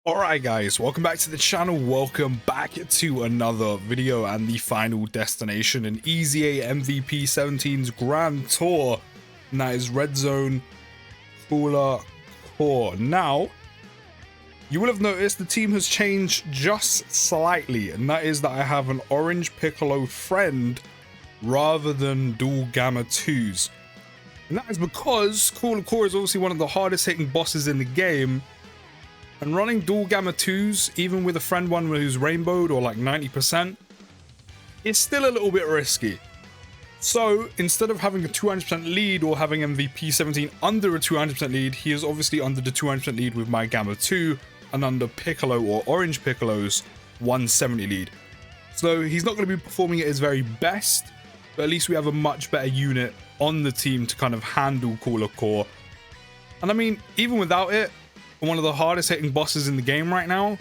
Alright guys, welcome back to the channel, welcome back to another video and the final destination in EZA MVP 17's Grand Tour, and that is Red Zone Cooler Core. Now, you will have noticed the team has changed just slightly, and that is that I have an Orange Piccolo friend rather than dual Gamma 2s. And that is because Cooler Core is obviously one of the hardest hitting bosses in the game. And running dual Gamma 2s, even with a friend one who's rainbowed or like 90%, is still a little bit risky. So instead of having a 200% lead or having MVP 17 under a 200% lead, he is obviously under the 200% lead with my Gamma 2 and under Piccolo or Orange Piccolo's 170 lead. So he's not going to be performing at his very best, but at least we have a much better unit on the team to kind of handle Cooler Core. And I mean, even without it, one of the hardest hitting bosses in the game right now,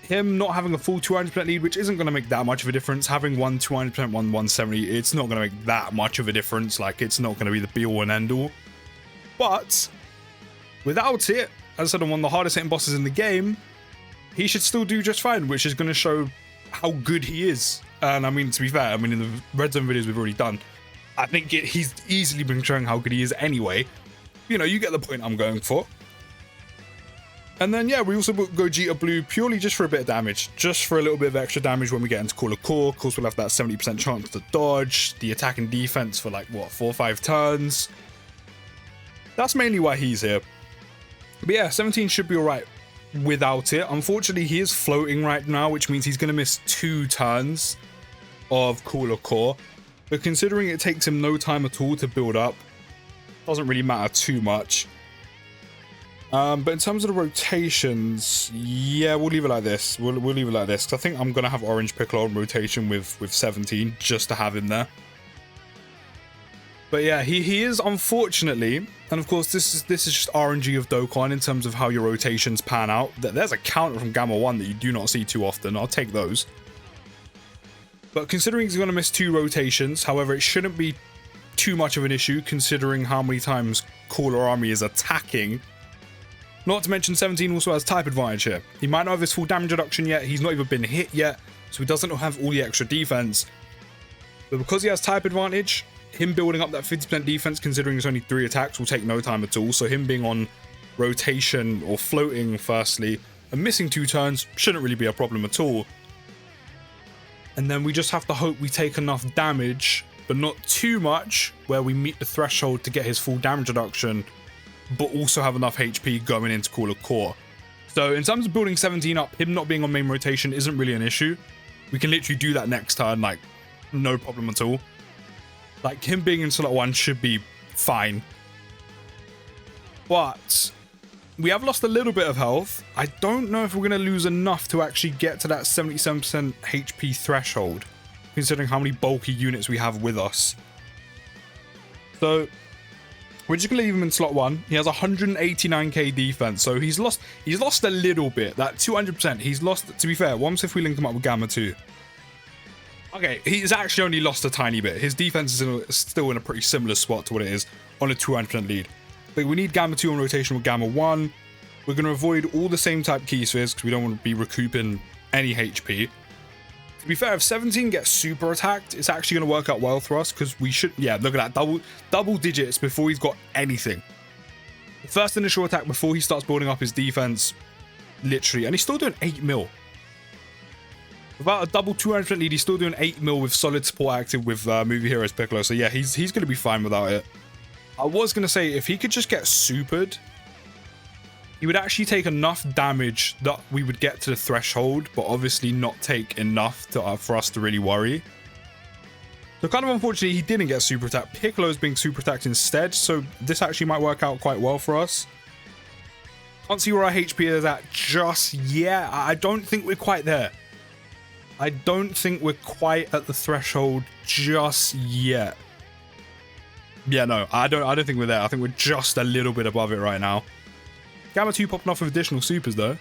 him not having a full 200% lead, which isn't going to make that much of a difference. Having one 200%, one 170, it's not going to make that much of a difference. Like, it's not going to be the be all and end all. But without it, as I said, on one of the hardest hitting bosses in the game, he should still do just fine, which is going to show how good he is. And I mean, to be fair, I mean, in the Red Zone videos we've already done, I think he's easily been showing how good he is anyway. You know, you get the point I'm going for. And then, yeah, we also booked Gogeta Blue purely just for a bit of damage. Just for a little bit of extra damage when we get into Cooler Core. Of course, we'll have that 70% chance to dodge. The attack and defense for like, what, 4 or 5 turns. That's mainly why he's here. But yeah, 17 should be alright without it. Unfortunately, he is floating right now, which means he's going to miss 2 turns of Cooler Core. But considering it takes him no time at all to build up, doesn't really matter too much. But in terms of the rotations, yeah, we'll leave it like this. We'll leave it like this, because I think I'm going to have Orange Piccolo on rotation with 17, just to have him there. But yeah, he is, unfortunately, and of course this is just RNG of Dokkan in terms of how your rotations pan out. There's a counter from Gamma 1 that you do not see too often. I'll take those. But considering he's going to miss 2 rotations, however, it shouldn't be too much of an issue, considering how many times Cooler Army is attacking. Not to mention 17 also has type advantage here. He might not have his full damage reduction yet, he's not even been hit yet, so he doesn't have all the extra defense. But because he has type advantage, him building up that 50% defense, considering there's only 3 attacks, will take no time at all. So him being on rotation or floating firstly, and missing 2 turns shouldn't really be a problem at all. And then we just have to hope we take enough damage, but not too much, where we meet the threshold to get his full damage reduction, but also have enough HP going into Cooler Core. So in terms of building 17 up, him not being on main rotation isn't really an issue. We can literally do that next turn, like, no problem at all. Like, him being in slot 1 should be fine. But we have lost a little bit of health. I don't know if we're going to lose enough to actually get to that 77% HP threshold, considering how many bulky units we have with us. So we're just gonna leave him in slot 1. He has 189k defense, so he's lost a little bit. That 200%, he's lost, to be fair, once if we link him up with Gamma 2. Okay, he's actually only lost a tiny bit. His defense is still in a pretty similar spot to what it is on a 200% lead. But we need Gamma 2 on rotation with Gamma 1. We're gonna avoid all the same type key spheres because we don't want to be recouping any HP. To be fair, if 17 gets super attacked, it's actually going to work out well for us, because we should, yeah, look at that, double digits before he's got anything. The first initial attack before he starts building up his defense, literally, and he's still doing 8 mil. Without a double 200% lead, he's still doing 8 mil with solid support active with Movie Heroes Piccolo, so yeah, he's going to be fine without it. I was going to say, if he could just get supered, he would actually take enough damage that we would get to the threshold, but obviously not take enough to, for us to really worry. So kind of unfortunately, he didn't get super attacked. Piccolo's being super attacked instead, so this actually might work out quite well for us. Can't see where our HP is at just yet. I don't think we're quite there. I don't think we're quite at the threshold just yet. Yeah, no, I don't think we're there. I think we're just a little bit above it right now. Gamma 2 popping off with additional supers though.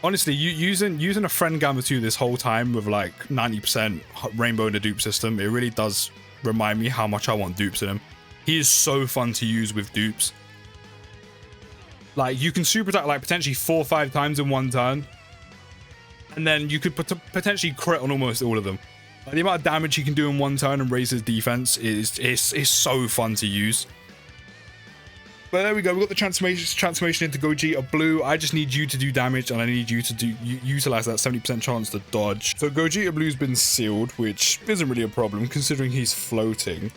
Honestly, using a friend Gamma 2 this whole time with like 90% rainbow in the dupe system, it really does remind me how much I want dupes in him. He is so fun to use with dupes. Like, you can super attack like potentially 4 or 5 times in one turn, and then you could potentially crit on almost all of them. Like, the amount of damage he can do in one turn and raise his defense is so fun to use. But there we go. We got the transformation into Gogeta Blue. I just need you to do damage, and I need you to utilize that 70% chance to dodge. So Gogeta Blue's been sealed, which isn't really a problem considering he's floating.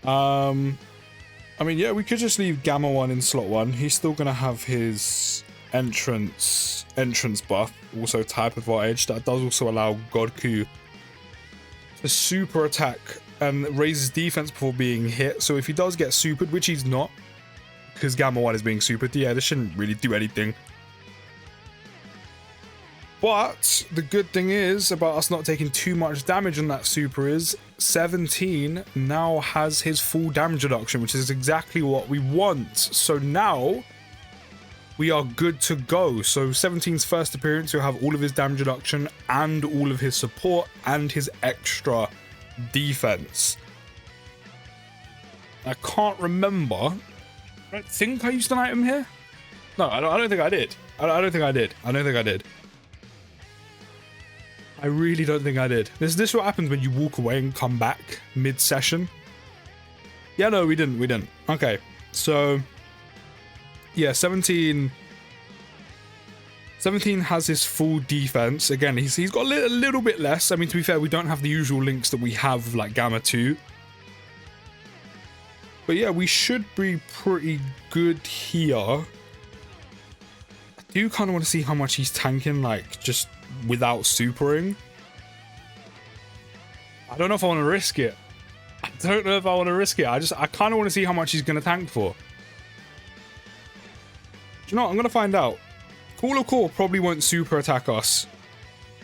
I mean, yeah, we could just leave Gamma 1 in slot 1. He's still gonna have his entrance buff, also type advantage. That does also allow Godku to super attack and raise his defense before being hit. So if he does get supered, which he's not, because Gamma 1 is being supered, yeah, this shouldn't really do anything. But the good thing is about us not taking too much damage on that super is 17 now has his full damage reduction, which is exactly what we want. So now we are good to go. So 17's first appearance, he'll have all of his damage reduction and all of his support and his extra defense. I can't remember. I think I used an item here. No, I don't think I did. I don't think I did. I really don't think I did. This is what happens when you walk away and come back mid-session. Yeah, no, we didn't. Okay, so yeah, 17 has his full defense. Again, he's got a little bit less. I mean, to be fair, we don't have the usual links that we have like Gamma 2. But yeah, we should be pretty good here. I do kind of want to see how much he's tanking, like, just without supering. I don't know if I want to risk it. I kind of want to see how much he's going to tank for. Do you know what? I'm going to find out. Cooler Core probably won't super attack us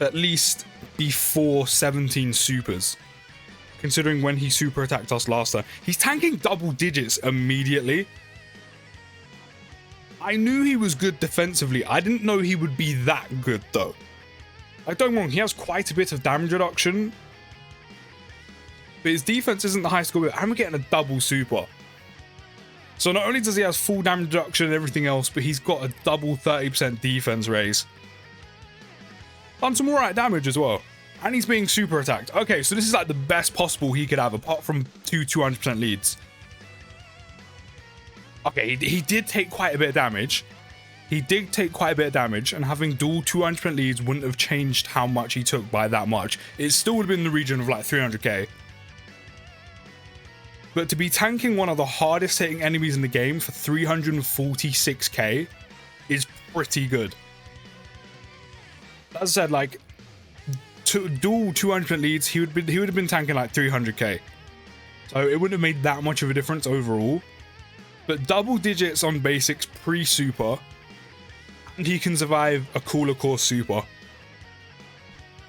at least before 17 supers. Considering when he super attacked us last time. He's tanking double digits immediately. I knew he was good defensively. I didn't know he would be that good though. Like, don't get me wrong, he has quite a bit of damage reduction. But his defense isn't the highest score, and we're getting a double super. So not only does he have full damage reduction and everything else, but he's got a double 30% defense raise. Done some alright damage as well. And he's being super attacked. Okay, so this is like the best possible he could have, apart from 200% leads. Okay, he did take quite a bit of damage. And having dual 200% leads wouldn't have changed how much he took by that much. It still would have been in the region of like 300k. But to be tanking one of the hardest hitting enemies in the game for 346k is pretty good. As I said, like, dual 200% leads, he would have been tanking like 300k. So it wouldn't have made that much of a difference overall. But double digits on basics pre-super, and he can survive a Cooler Core super.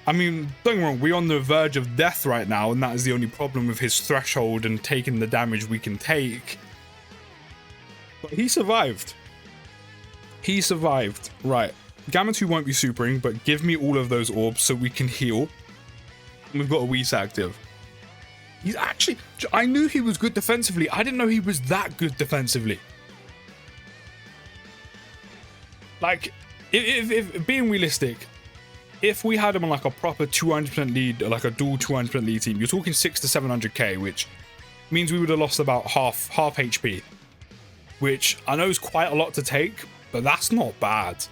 I mean, don't get me wrong, we're on the verge of death right now, and that is the only problem with his threshold and taking the damage we can take. But he survived. Right. Gamma 2 won't be supering, but give me all of those orbs so we can heal. And we've got a Whis active. He's actually... I knew he was good defensively. I didn't know he was that good defensively. Like, if being realistic, if we had him on like a proper 200% lead, like a dual 200% lead team, you're talking 600 to 700k, which means we would have lost about half HP. Which I know is quite a lot to take, but that's not bad.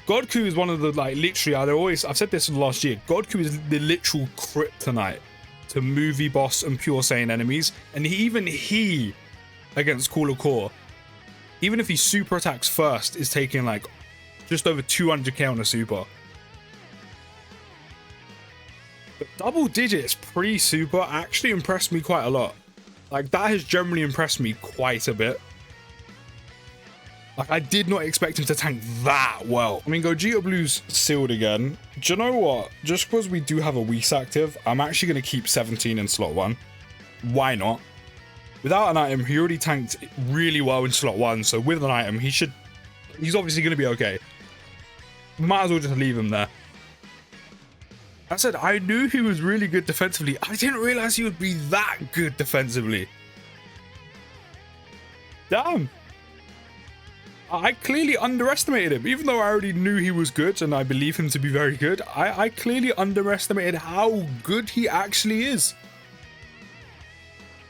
Godku is one of the, like, literally, I've said this last year, Godku is the literal kryptonite to movie boss and pure Saiyan enemies, and even he, against Cooler Core, even if he super attacks first, is taking like just over 200k on a super. But double digits pre-super actually impressed me quite a lot. Like, that has generally impressed me quite a bit. Like, I did not expect him to tank that well. I mean, Gogeta Blue's sealed again. Do you know what? Just because we do have a Whis active, I'm actually going to keep 17 in slot 1. Why not? Without an item, he already tanked really well in slot 1, so with an item, he's obviously going to be okay. Might as well just leave him there. I said, I knew he was really good defensively. I didn't realize he would be that good defensively. Damn. I clearly underestimated him, even though I already knew he was good and I believe him to be very good. I clearly underestimated how good he actually is.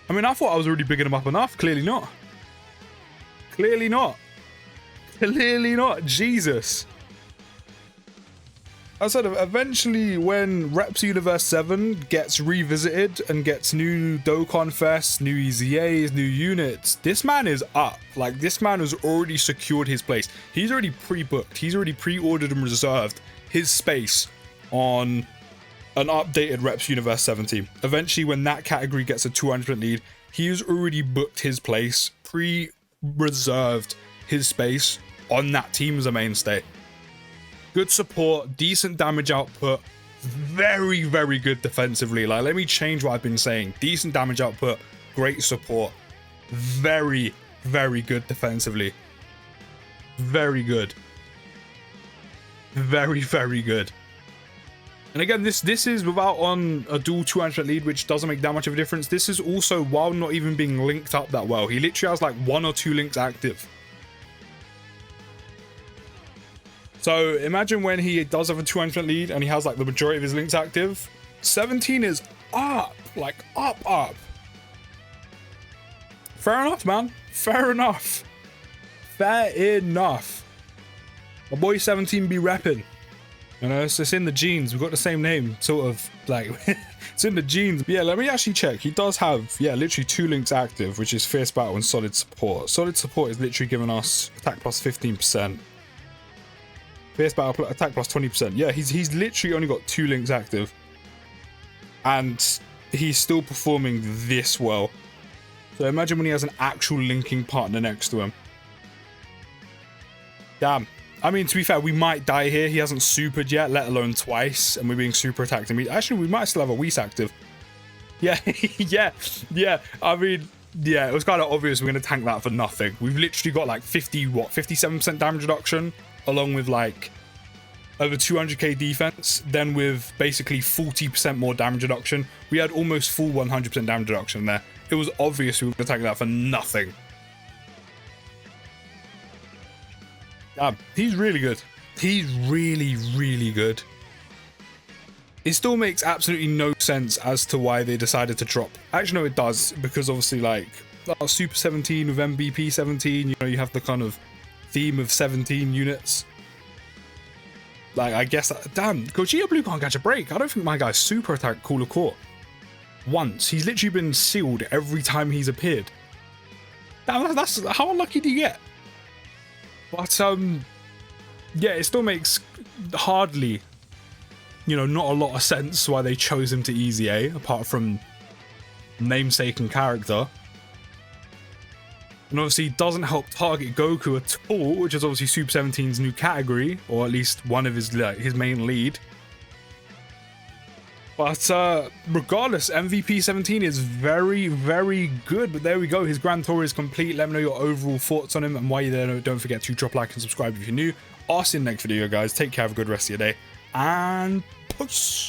I mean, I thought I was already bigging him up enough. Clearly not. Clearly not. Clearly not. Jesus. I said, eventually when Reps Universe 7 gets revisited and gets new Dokkan Fest, new EZAs, new units, this man is up. Like, this man has already secured his place. He's already pre-booked. He's already pre-ordered and reserved his space on an updated Reps Universe 7 team. Eventually, when that category gets a 200% lead, he's already booked his place, pre-reserved his space on that team as a mainstay. Good support, decent damage output, very, very good defensively. Like, let me change what I've been saying. Decent damage output, great support, very, very good defensively. Very good. Very, very good. And again, this is without on a dual 200 lead, which doesn't make that much of a difference. This is also while not even being linked up that well. He literally has like 1 or 2 links active. So imagine when he does have a 200 lead and he has like the majority of his links active. 17 is up, like up. Fair enough, man. Fair enough. Fair enough. My boy 17 be repping. You know, it's in the genes. We've got the same name, sort of, like, it's in the genes. Yeah, let me actually check. He does have, yeah, literally 2 links active, which is Fierce Battle and Solid Support. Solid Support is literally giving us attack plus 15%. Fierce Battle attack plus 20%. Yeah, he's literally only got 2 links active. And he's still performing this well. So imagine when he has an actual linking partner next to him. Damn. I mean, to be fair, we might die here. He hasn't supered yet, let alone twice. And we're being super attacked. Actually, we might still have a Whis active. Yeah, yeah. I mean, yeah, it was kind of obvious we're going to tank that for nothing. We've literally got like 57% damage reduction, along with like over 200k defense, then with basically 40% more damage reduction. We had almost full 100% damage reduction there. It was obvious we were going to tank that for nothing. Damn, he's really good. He's really, really good. It still makes absolutely no sense as to why they decided to drop. Actually, no, it does, because obviously, like, Super 17 with MVP 17, you know, you have the kind of theme of 17 units. Like, I guess, damn, Gogeta Blue can't catch a break. I don't think my guy's super attack Cooler Court once. He's literally been sealed every time he's appeared. Damn, that's how unlucky do you get? But, yeah, it still makes hardly, you know, not a lot of sense why they chose him to EZA, apart from namesake and character. And obviously it doesn't help target Goku at all, which is obviously Super 17's new category, or at least one of his main lead. But regardless, MVP 17 is very, very good. But there we go. His Grand Tour is complete. Let me know your overall thoughts on him and why you're there. Don't forget to drop a like and subscribe if you're new. I'll see you in the next video, guys. Take care. Have a good rest of your day. And peace.